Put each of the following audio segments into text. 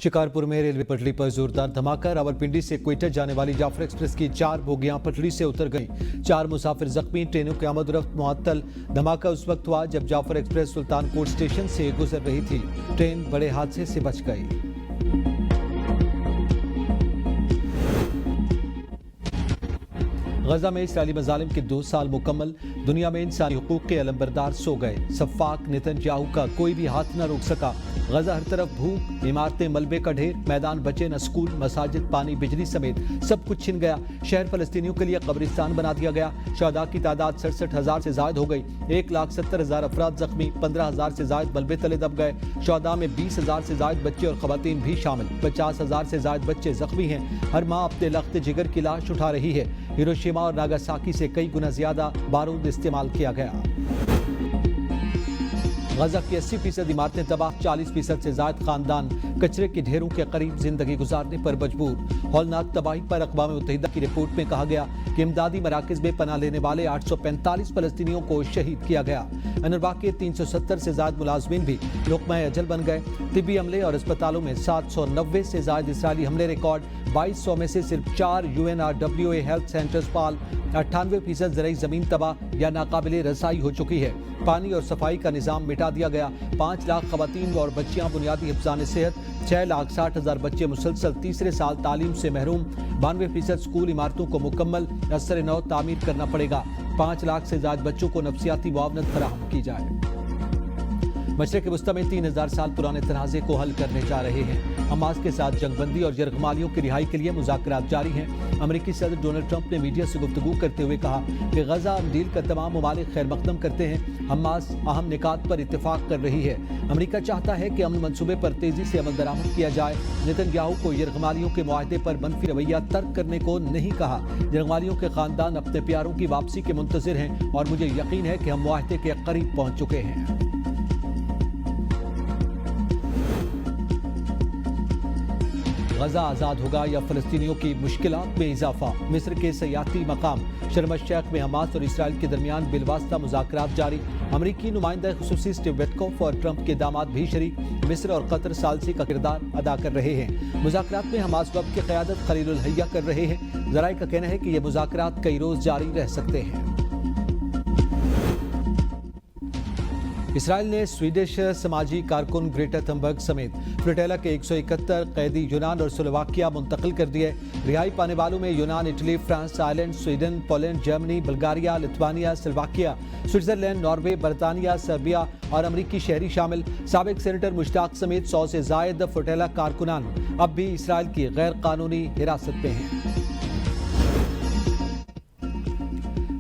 शिकारपुर में रेलवे पटरी पर जोरदार धमाका। रावलपिंडी से क्वेटा जाने वाली जाफर एक्सप्रेस की 4 बोगियां पटरी से उतर गईं। 4 मुसाफिर जख्मी। ट्रेनों की आमद-ओ-रफ्त मुअत्तल। धमाका उस वक्त हुआ जब जाफर एक्सप्रेस सुल्तानकोट स्टेशन से गुजर रही थी। ट्रेन बड़े हादसे से बच गई। गजा में इसराइली मजालिम के 2 साल मुकम्मल। दुनिया में इंसानी हुकूक के अलंबरदार सो गए। सफ़ाक नेतन्याहू का कोई भी हाथ न रोक सका। गजा हर तरफ भूख, इमारतें मलबे का ढेर, मैदान बचे न स्कूल, मसाजिद, पानी, बिजली समेत सब कुछ छिन गया। शहर फलस्तीनियों के लिए कब्रिस्तान बना दिया गया। शहदा की तादाद 67,000 से जायद हो गई। 1,70,000 अफराद जख्मी, 15,000 से जायद मलबे तले दब गए। शहदा में 20,000 से जायद बच्चे और खवातीन भी शामिल। 50,000 से जायद बच्चे जख्मी हैं। हर माँ अपने लख्त जिगर की लाश उठा रही है। हिरोशिमा और नागासाकी से कई गुना ज्यादा बारूद इस्तेमाल किया गया। गजा की 80% इमारतें तबाह, 40% से ज्यादा खानदान कचरे के ढेरों के करीब जिंदगी गुजारने पर मजबूर। हौलनाक तबाही पर अक़वाम मुत्तहिदा की रिपोर्ट में कहा गया कि इमदादी मराकज़ में पनाह लेने वाले 845 फलस्तीनियों को शहीद किया गया। अनरवा के 370 से ज्यादा मुलाजमीन भी लुक़मा अजल बन गए। तिब्बी अमले और अस्पतालों में 790 से ज्यादा इसराइली हमले रिकॉर्ड। 2200 में से सिर्फ 4 UNRWA हेल्थ सेंटर्स पाल। 98% ज़रई ज़मीन तबाह या नाकाबिले रसाई हो चुकी है। पानी और सफाई का निज़ाम मिटा दिया गया। 5 लाख खवातीन और बच्चियां बुनियादी हिफ्ज़ान सेहत। 6,60,000 बच्चे मुसलसल तीसरे साल तालीम से महरूम। 92% स्कूल इमारतों को मुकम्मल असर नौ तामीर करना पड़ेगा। 5 लाख से ज्यादा बच्चों को नफ्सियाती मुआवनत फराहम की जाए। मशरक़ वस्ता में 3,000 साल पुराने तनाज़े को हल करने जा रहे हैं। हमास के साथ जंगबंदी और यरगमालियों की रिहाई के लिए मुज़ाकरात जारी हैं। अमेरिकी सदर डोनाल्ड ट्रंप ने मीडिया से गुफ्तगू करते हुए कहा कि गजा डील का तमाम ममालिक खैर मकदम करते हैं। हमास अहम निकात पर इत्तेफाक कर रही है। अमेरिका चाहता है कि अमन मंसूबे पर तेजी से अमल दरामद किया जाए। नेतन्याहू को यरगमालियों के मुआहदे पर मनफी रवैया तर्क करने को नहीं कहा। यरगमालियों के खानदान अपने प्यारों की वापसी के मुंतज़िर हैं और मुझे यकीन है कि हम मुआहदे के करीब पहुंच चुके हैं। गजा आज़ाद होगा या फ़लस्तीनियों की मुश्किलात में इजाफा। मिस्र के सयाती मकाम शर्म अल-शेख में हमास और इसराइल के दरमियान बिलवास्ता मुज़ाकरात जारी। अमरीकी नुमाइंदा खुसूसी स्टीव विटकॉफ और ट्रंप के दामाद भी शरीक। मिस्र और कतर सालसी का किरदार अदा कर रहे हैं। मुज़ाकरात में हमास वफ़द की क़यादत खलीलुल हैया कर रहे हैं। ज़राए का कहना है कि ये मुज़ाकरात कई रोज़ जारी रह सकते हैं। इसराइल ने स्वीडिश समाजी कारकुन ग्रेटा थनबर्ग समेत फ्लोटिला के 171 कैदी यूनान और स्लोवाकिया मुंतकिल कर दिए। रिहाई पाने वालों में यूनान, Italy, France, Ireland, Sweden, Poland, Germany, Bulgaria, Lithuania, Slovakia, Switzerland, Norway, बरतानिया, सर्बिया और अमरीकी शहरी शामिल। साबिक सेनेटर मुश्ताक समेत 100 से जायद फ्लोटिला कारकुनान अब भी इसराइल की गैर कानूनी हिरासत में हैं।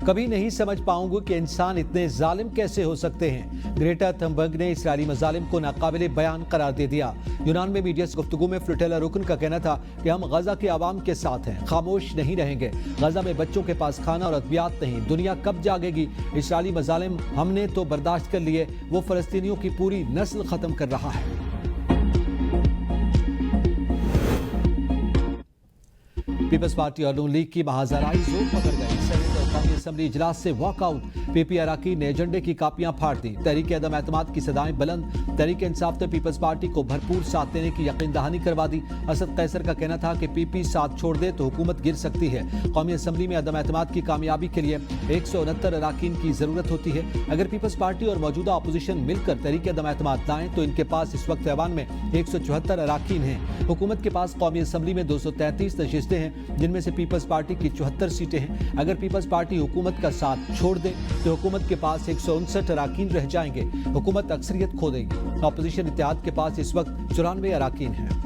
कभी नहीं समझ पाऊंगा कि इंसान इतने जालिम कैसे हो सकते हैं। ग्रेटा थनबर्ग ने इसराइली मजालिम को नाकाबिले बयान करार दे दिया। यूनान में मीडिया से गुफ्तगू में फ्लोटिला रुकन का कहना था कि हम गजा के आवाम के साथ हैं, खामोश नहीं रहेंगे। गजा में बच्चों के पास खाना और अद्वियात नहीं। दुनिया कब जागेगी? इसराइली मजालिम हमने तो बर्दाश्त कर लिए, वो फलस्तीनियों की पूरी नस्ल खत्म कर रहा है। पीपल्स पार्टी और नून लीग की महाजराई जोर पकड़ गई। सेनेट और कौमी असम्बली इजलास से वॉकआउट। पीपी अराकीन ने एजेंडे की कापियां फाड़ दी। तहरीक अदम एतमाद की सदाएं बुलंद। तहरीक इंसाफ ने पीपल्स पार्टी को भरपूर साथ देने की यकीन दहानी करवा दी। असद कैसर का कहना था कि पीपी साथ छोड़ दे तो हुकूमत गिर सकती है। कौमी असम्बली में अदम एतमाद की कामयाबी के लिए 169 अराकीन की जरूरत होती है। अगर पीपल्स पार्टी और मौजूदा अपोजिशन मिलकर तहरीक अदम एतमाद लाएं तो इनके पास इस वक्त ऐवान में 174 अराकीन हैं। हुकूमत के पास कौमी असम्बली में 233 नशिस्तें हैं, जिनमें से पीपल्स पार्टी की 74 सीटें हैं। अगर पीपल्स पार्टी हुकूमत का साथ छोड़ दे तो हुकूमत के पास 159 अराकीन रह जाएंगे। हुकूमत अक्सरियत खो देगी। अपोजिशन इत्तेहाद के पास इस वक्त 94 अराकीन हैं।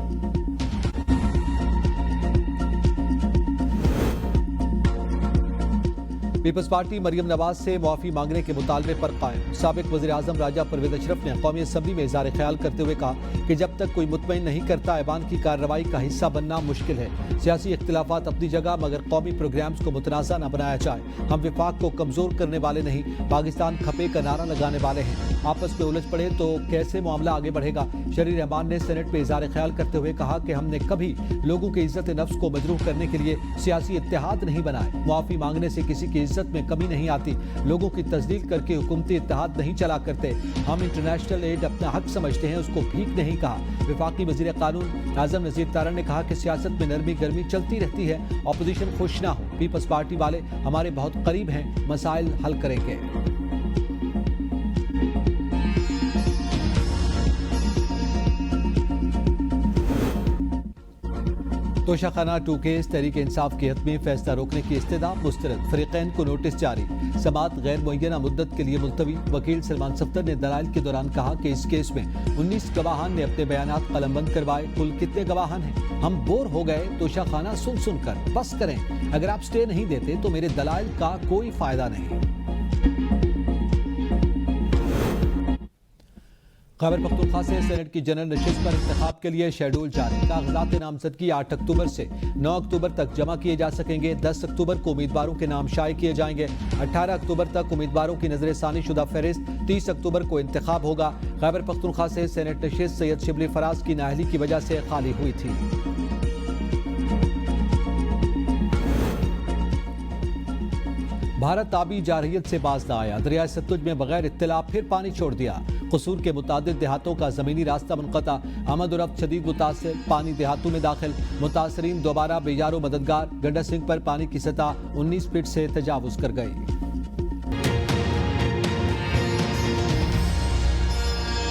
पीपल्स पार्टी मरियम नवाज से मुआफी मांगने के मुतालबे पर कायम। साबिक वज़ीर आज़म राजा परवेज अशरफ ने कौमी असम्बली में इज़हार ख्याल करते हुए कहा कि जब तक कोई मुतमईन नहीं करता ऐवान की कार्रवाई का हिस्सा बनना मुश्किल है। सियासी इख्तिलाफात अपनी जगह, मगर कौमी प्रोग्राम्स को मुतनाज़ा न बनाया जाए। हम विफाक को कमज़ोर करने वाले नहीं, पाकिस्तान खपे का नारा लगाने वाले हैं। आपस में उलझ पड़े तो कैसे मामला आगे बढ़ेगा? शरी रहमान ने सेनेट में इज़हार ख्याल करते हुए कहा कि हमने कभी लोगों की इज्जत नफ्स को मजरूह करने के लिए सियासी इत्तेहाद नहीं बनाए। मुआफी मांगने से किसी की इज्जत में कमी नहीं आती। लोगों की तस्दीक करके हुकूमती इत्तेहाद नहीं चला करते। हम इंटरनेशनल एड अपना हक समझते हैं, उसको भीख नहीं कहा। वफाकी वज़ीर कानून आज़म नज़ीर तारड़ ने कहा कि सियासत में नरमी गर्मी चलती रहती है, अपोजिशन खुश ना हो। पीपल्स पार्टी वाले हमारे बहुत करीब हैं, मसाइल हल करेंगे। तोशाखाना 2 केस तहरीक इंसाफ के हद में फैसला रोकने की इस्तदा मुस्तरद। फरीकैन को नोटिस जारी, समाअत गैर मुअय्यना मुद्दत के लिए मुलतवी। वकील सलमान सफ्दर ने दलाइल के दौरान कहा कि इस केस में 19 गवाहान ने अपने बयानात कलमबंद करवाए। कुल कितने गवाहान हैं? हम बोर हो गए तोशाखाना सुन सुनकर, बस करें। अगर आप स्टे नहीं देते तो मेरे दलाइल का कोई फायदा नहीं। खैबर पख्तूनख्वा से सेनेट की जनरल नशिस्त पर इंतखाब के लिए शेड्यूल जारी। कागजात नामजदगी 8 अक्टूबर से 9 अक्टूबर तक जमा किए जा सकेंगे। 10 अक्टूबर को उम्मीदवारों के नाम शाये किए जाएंगे। 18 अक्टूबर तक उम्मीदवारों की नजरसानी शुदा फहरिस्त। 30 अक्टूबर को इंतखाब होगा। खैबर पख्तूनख्वा से सेनेट नशिस्त सैयद शिबली फराज की नाअहली की वजह से खाली हुई थी। भारत आबी जारहियत से बाज न आया। दरिया सतलुज में बगैर इत्तला फिर पानी छोड़ दिया। कसूर के मुतादिद देहातों का जमीनी रास्ता मुनक़ता। आमद और रफ्त शदीद मुतासर, पानी देहातों में दाखिल। मुतासरीन दोबारा बेयारो मददगार। गंडा सिंह पर पानी की सतह 19 फीट से तजावुज कर गई।